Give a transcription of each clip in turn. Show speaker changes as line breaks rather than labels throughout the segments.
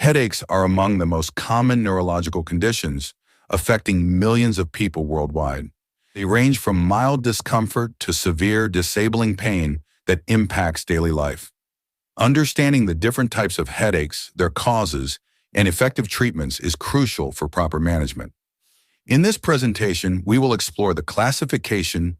Headaches are among the most common neurological conditions affecting millions of people worldwide. They range from mild discomfort to severe, disabling pain that impacts daily life. Understanding the different types of headaches, their causes, and effective treatments is crucial for proper management. In this presentation, we will explore the classification,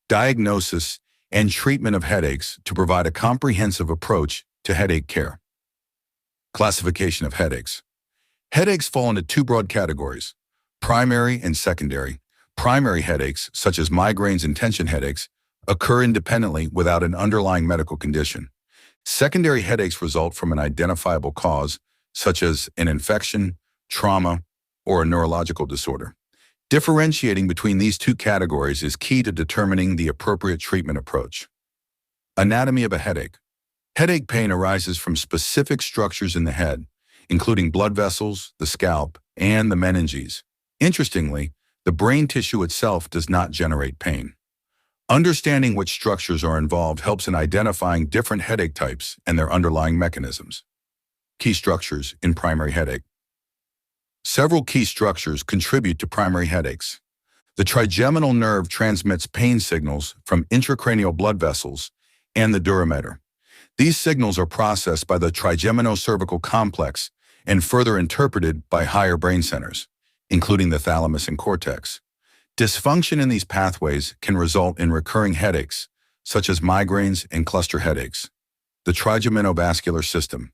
diagnosis, and treatment of headaches to provide a comprehensive approach to headache care. Classification of headaches. Headaches fall into two broad categories: primary and secondary. Primary headaches, such as migraines and tension headaches, occur independently without an underlying medical condition. Secondary headaches result from an identifiable cause, such as an infection, trauma, or a neurological disorder. Differentiating between these two categories is key to determining the appropriate treatment approach. Anatomy of a headache. Headache pain arises from specific structures in the head, including blood vessels, the scalp, and the meninges. Interestingly, the brain tissue itself does not generate pain. Understanding which structures are involved helps in identifying different headache types and their underlying mechanisms. Key structures in primary headache. Several key structures contribute to primary headaches. The trigeminal nerve transmits pain signals from intracranial blood vessels and the dura mater. These signals are processed by the trigeminocervical complex and further interpreted by higher brain centers, including the thalamus and cortex. Dysfunction in these pathways can result in recurring headaches, such as migraines and cluster headaches. The trigeminovascular system.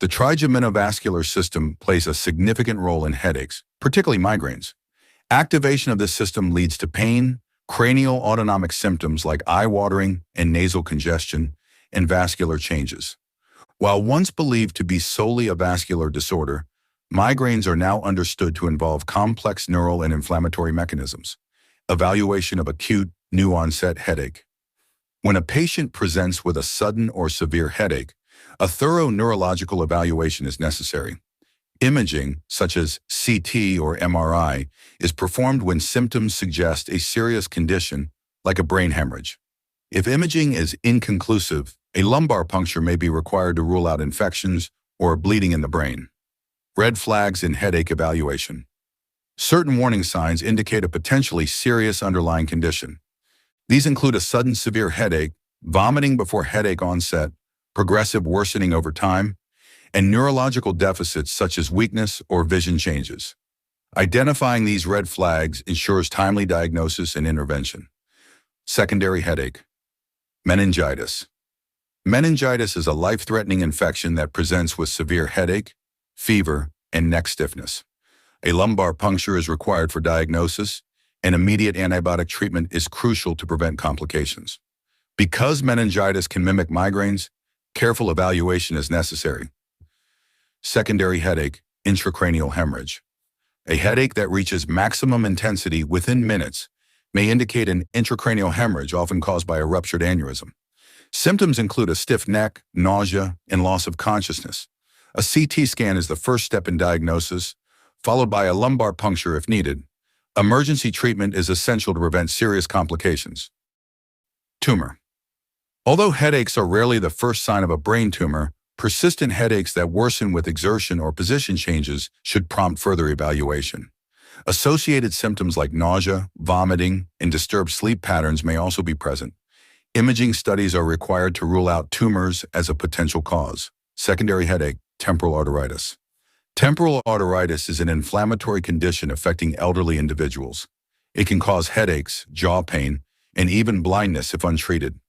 The trigeminovascular system plays a significant role in headaches, particularly migraines. Activation of this system leads to pain, cranial autonomic symptoms like eye watering and nasal congestion, and vascular changes. While once believed to be solely a vascular disorder, migraines are now understood to involve complex neural and inflammatory mechanisms. Evaluation of acute, new-onset headache. When a patient presents with a sudden or severe headache, a thorough neurological evaluation is necessary. Imaging, such as CT or MRI, is performed when symptoms suggest a serious condition, like a brain hemorrhage. If imaging is inconclusive, a lumbar puncture may be required to rule out infections or bleeding in the brain. Red flags in headache evaluation. Certain warning signs indicate a potentially serious underlying condition. These include a sudden severe headache, vomiting before headache onset, progressive worsening over time, and neurological deficits such as weakness or vision changes. Identifying these red flags ensures timely diagnosis and intervention. Secondary headache. Meningitis. Meningitis is a life-threatening infection that presents with severe headache, fever, and neck stiffness. A lumbar puncture is required for diagnosis, and immediate antibiotic treatment is crucial to prevent complications. Because meningitis can mimic migraines, careful evaluation is necessary. Secondary headache, intracranial hemorrhage. A headache that reaches maximum intensity within minutes may indicate an intracranial hemorrhage, often caused by a ruptured aneurysm. Symptoms include a stiff neck, nausea, and loss of consciousness. A CT scan is the first step in diagnosis, followed by a lumbar puncture if needed. Emergency treatment is essential to prevent serious complications. Tumor. Although headaches are rarely the first sign of a brain tumor, persistent headaches that worsen with exertion or position changes should prompt further evaluation. Associated symptoms like nausea, vomiting, and disturbed sleep patterns may also be present. Imaging studies are required to rule out tumors as a potential cause. Secondary headache, temporal arteritis. Temporal arteritis is an inflammatory condition affecting elderly individuals. It can cause headaches, jaw pain, and even blindness if untreated.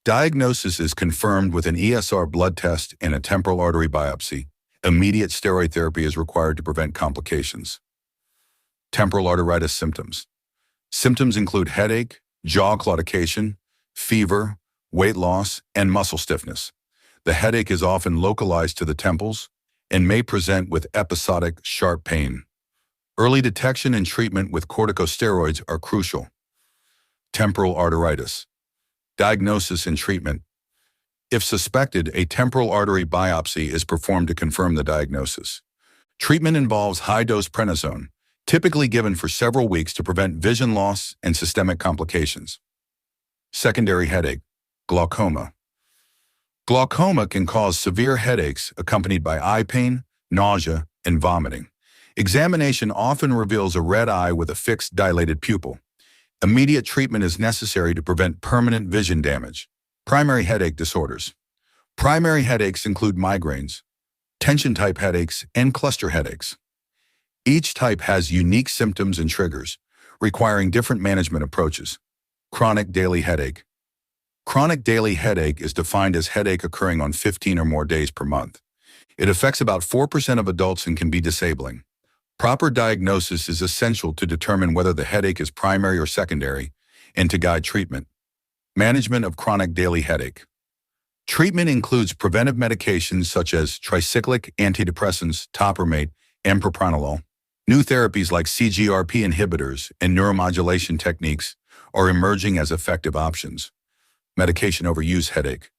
Diagnosis is confirmed with an ESR blood test and a temporal artery biopsy. Immediate steroid therapy is required to prevent complications. Temporal arteritis symptoms. Symptoms include headache, jaw claudication, fever, weight loss, and muscle stiffness. The headache is often localized to the temples and may present with episodic, sharp pain. Early detection and treatment with corticosteroids are crucial. Temporal arteritis. Diagnosis and treatment. If suspected, a temporal artery biopsy is performed to confirm the diagnosis. Treatment involves high-dose prednisone, typically given for several weeks to prevent vision loss and systemic complications. Secondary headache, glaucoma. Glaucoma can cause severe headaches accompanied by eye pain, nausea, and vomiting. Examination often reveals a red eye with a fixed, dilated pupil. Immediate treatment is necessary to prevent permanent vision damage. Primary headache disorders. Primary headaches include migraines, tension-type headaches, and cluster headaches. Each type has unique symptoms and triggers, requiring different management approaches. Chronic daily headache. Chronic daily headache is defined as headache occurring on 15 or more days per month. It affects about 4% of adults and can be disabling. Proper diagnosis is essential to determine whether the headache is primary or secondary and to guide treatment. Management of chronic daily headache. Treatment includes preventive medications such as tricyclic antidepressants, topiramate, and propranolol. New therapies like CGRP inhibitors and neuromodulation techniques are emerging as effective options. Medication overuse headache.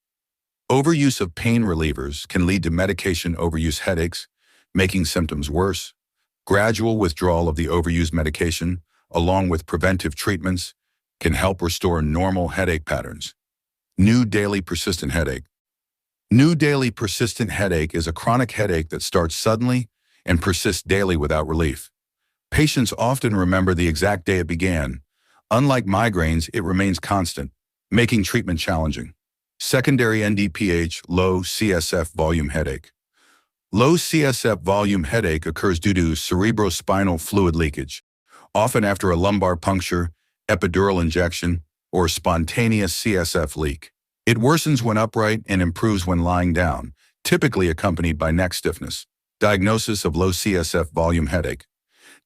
Overuse of pain relievers can lead to medication overuse headaches, making symptoms worse. Gradual withdrawal of the overused medication, along with preventive treatments, can help restore normal headache patterns. New daily persistent headache. New daily persistent headache is a chronic headache that starts suddenly and persists daily without relief. Patients often remember the exact day it began. Unlike migraines, it remains constant, making treatment challenging. Secondary NDPH, low CSF volume headache. Low CSF volume headache occurs due to cerebrospinal fluid leakage, often after a lumbar puncture, epidural injection, or spontaneous CSF leak. It worsens when upright and improves when lying down, typically accompanied by neck stiffness. Diagnosis of low CSF volume headache.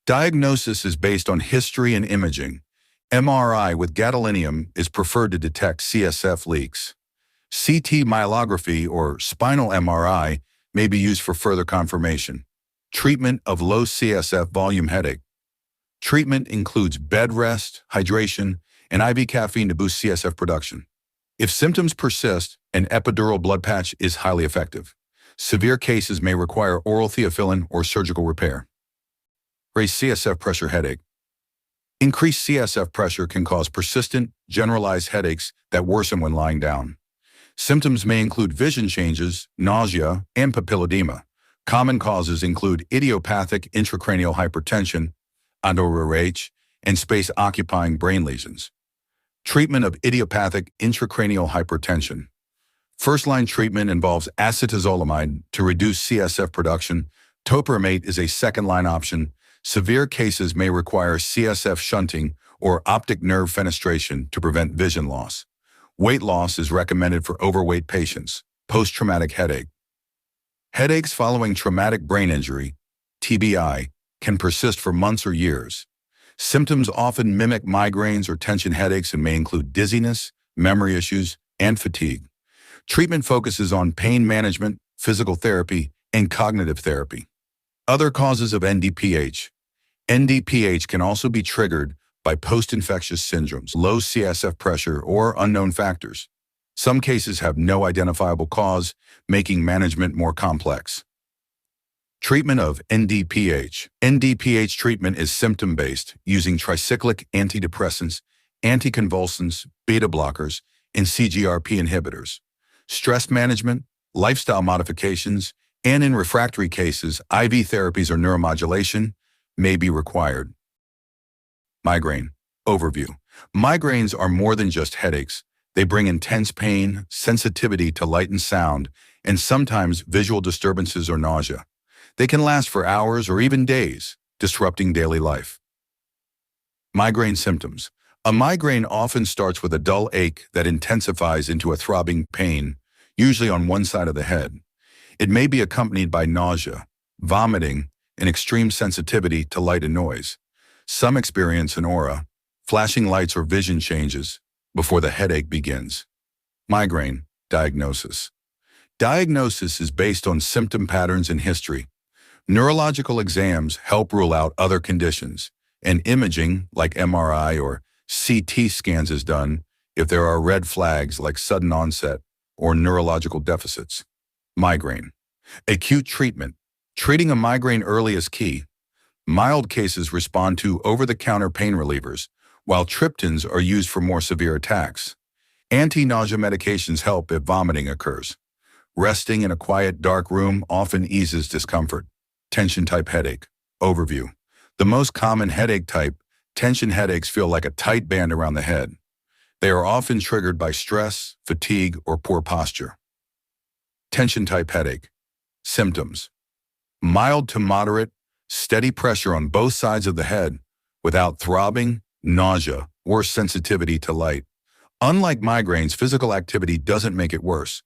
Diagnosis is based on history and imaging. MRI with gadolinium is preferred to detect CSF leaks. CT myelography or spinal MRI may be used for further confirmation. Treatment of low CSF volume headache. Treatment includes bed rest, hydration, and IV caffeine to boost CSF production. If symptoms persist, an epidural blood patch is highly effective. Severe cases may require oral theophylline or surgical repair. Raised CSF pressure headache. Increased CSF pressure can cause persistent, generalized headaches that worsen when lying down. Symptoms may include vision changes, nausea, and papilledema. Common causes include idiopathic intracranial hypertension, IRH, and space-occupying brain lesions. Treatment of idiopathic intracranial hypertension. First-line treatment involves acetazolamide to reduce CSF production. Topiramate is a second-line option. Severe cases may require CSF shunting or optic nerve fenestration to prevent vision loss. Weight loss is recommended for overweight patients. Post-traumatic headache. Headaches following traumatic brain injury, TBI, can persist for months or years. Symptoms often mimic migraines or tension headaches and may include dizziness, memory issues, and fatigue. Treatment focuses on pain management, physical therapy, and cognitive therapy. Other causes of NDPH. NDPH can also be triggered by post-infectious syndromes, low CSF pressure, or unknown factors. Some cases have no identifiable cause, making management more complex. Treatment of NDPH. NDPH treatment is symptom-based, using tricyclic antidepressants, anticonvulsants, beta blockers, and CGRP inhibitors. Stress management, lifestyle modifications, and in refractory cases, IV therapies or neuromodulation may be required. Migraine. Overview. Migraines are more than just headaches. They bring intense pain, sensitivity to light and sound, and sometimes visual disturbances or nausea. They can last for hours or even days, disrupting daily life. Migraine symptoms. A migraine often starts with a dull ache that intensifies into a throbbing pain, usually on one side of the head. It may be accompanied by nausea, vomiting, and extreme sensitivity to light and noise. Some experience an aura, flashing lights or vision changes before the headache begins. Migraine. Diagnosis. Diagnosis is based on symptom patterns and history. Neurological exams help rule out other conditions, and imaging, like MRI or CT scans, is done if there are red flags like sudden onset or neurological deficits. Migraine. Acute treatment. Treating a migraine early is key. Mild cases respond to over-the-counter pain relievers, while triptans are used for more severe attacks. Anti-nausea medications help if vomiting occurs. Resting in a quiet, dark room often eases discomfort. Tension-type headache. Overview. The most common headache type, tension headaches, feel like a tight band around the head. They are often triggered by stress, fatigue, or poor posture. Tension-type headache. Symptoms. Mild to moderate, steady pressure on both sides of the head without throbbing, nausea, or sensitivity to light. Unlike migraines, physical activity doesn't make it worse.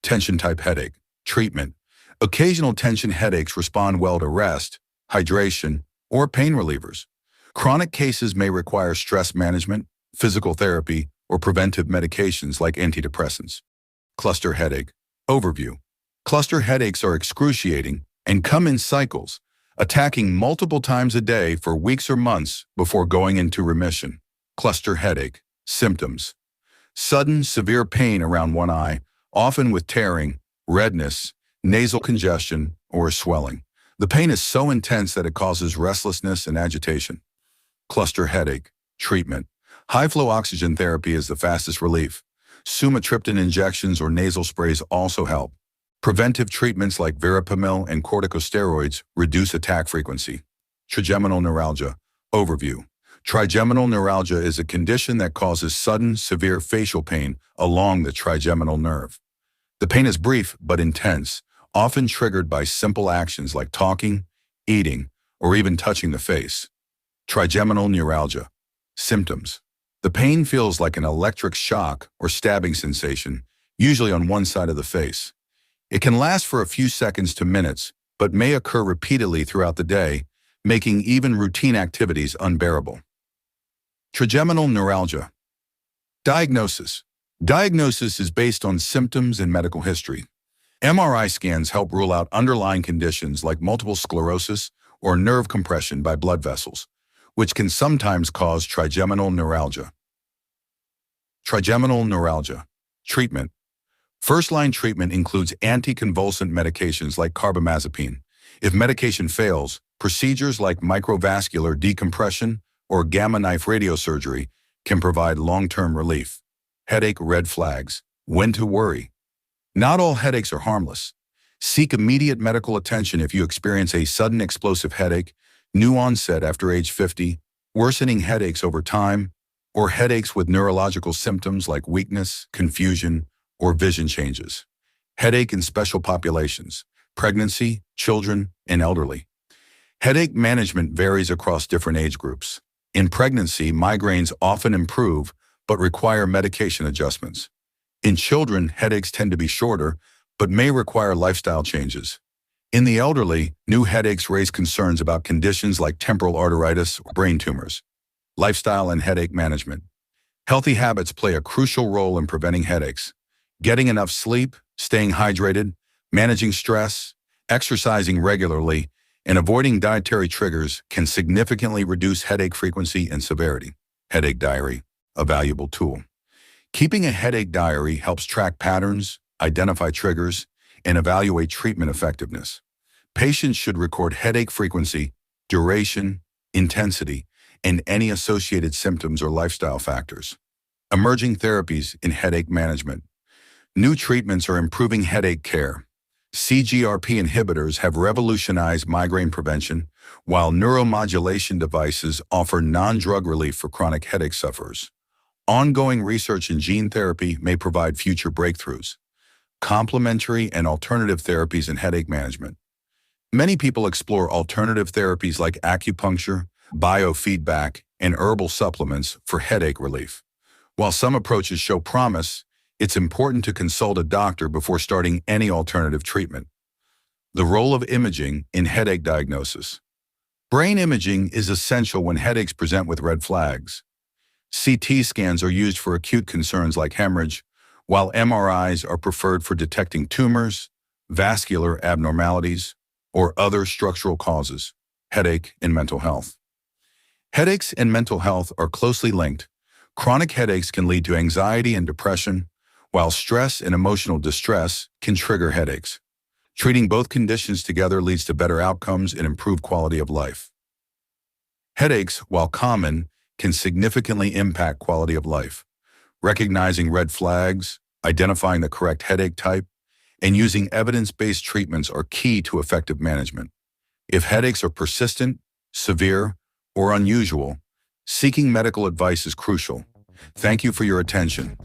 Tension-type headache. Treatment. Occasional tension headaches respond well to rest, hydration, or pain relievers. Chronic cases may require stress management, physical therapy, or preventive medications like antidepressants. Cluster headache. Overview. Cluster headaches are excruciating and come in cycles, attacking multiple times a day for weeks or months before going into remission. Cluster headache. Symptoms. Sudden, severe pain around one eye, often with tearing, redness, nasal congestion, or swelling. The pain is so intense that it causes restlessness and agitation. Cluster headache. Treatment. High-flow oxygen therapy is the fastest relief. Sumatriptan injections or nasal sprays also help. Preventive treatments like verapamil and corticosteroids reduce attack frequency. Trigeminal neuralgia. Overview. Trigeminal neuralgia is a condition that causes sudden, severe facial pain along the trigeminal nerve. The pain is brief but intense, often triggered by simple actions like talking, eating, or even touching the face. Trigeminal neuralgia. Symptoms. The pain feels like an electric shock or stabbing sensation, usually on one side of the face. It can last for a few seconds to minutes, but may occur repeatedly throughout the day, making even routine activities unbearable. Trigeminal neuralgia. Diagnosis. Diagnosis is based on symptoms and medical history. MRI scans help rule out underlying conditions like multiple sclerosis or nerve compression by blood vessels, which can sometimes cause trigeminal neuralgia. Trigeminal neuralgia. Treatment. First-line treatment includes anticonvulsant medications like carbamazepine. If medication fails, procedures like microvascular decompression or gamma knife radiosurgery can provide long-term relief. Headache red flags. When to worry. Not all headaches are harmless. Seek immediate medical attention if you experience a sudden explosive headache, new onset after age 50, worsening headaches over time, or headaches with neurological symptoms like weakness, confusion, or vision changes. Headache in special populations, pregnancy, children, and elderly. Headache management varies across different age groups. In pregnancy, migraines often improve but require medication adjustments. In children, headaches tend to be shorter but may require lifestyle changes. In the elderly, new headaches raise concerns about conditions like temporal arteritis or brain tumors. Lifestyle and headache management. Healthy habits play a crucial role in preventing headaches. Getting enough sleep, staying hydrated, managing stress, exercising regularly, and avoiding dietary triggers can significantly reduce headache frequency and severity. Headache diary, a valuable tool. Keeping a headache diary helps track patterns, identify triggers, and evaluate treatment effectiveness. Patients should record headache frequency, duration, intensity, and any associated symptoms or lifestyle factors. Emerging therapies in headache management. New treatments are improving headache care. CGRP inhibitors have revolutionized migraine prevention, while neuromodulation devices offer non-drug relief for chronic headache sufferers. Ongoing research in gene therapy may provide future breakthroughs. Complementary and alternative therapies in headache management. Many people explore alternative therapies like acupuncture, biofeedback, and herbal supplements for headache relief. While some approaches show promise, it's important to consult a doctor before starting any alternative treatment. The role of imaging in headache diagnosis. Brain imaging is essential when headaches present with red flags. CT scans are used for acute concerns like hemorrhage, while MRIs are preferred for detecting tumors, vascular abnormalities, or other structural causes. Headache and mental health. Headaches and mental health are closely linked. Chronic headaches can lead to anxiety and depression, while stress and emotional distress can trigger headaches. Treating both conditions together leads to better outcomes and improved quality of life. Headaches, while common, can significantly impact quality of life. Recognizing red flags, identifying the correct headache type, and using evidence-based treatments are key to effective management. If headaches are persistent, severe, or unusual, seeking medical advice is crucial. Thank you for your attention.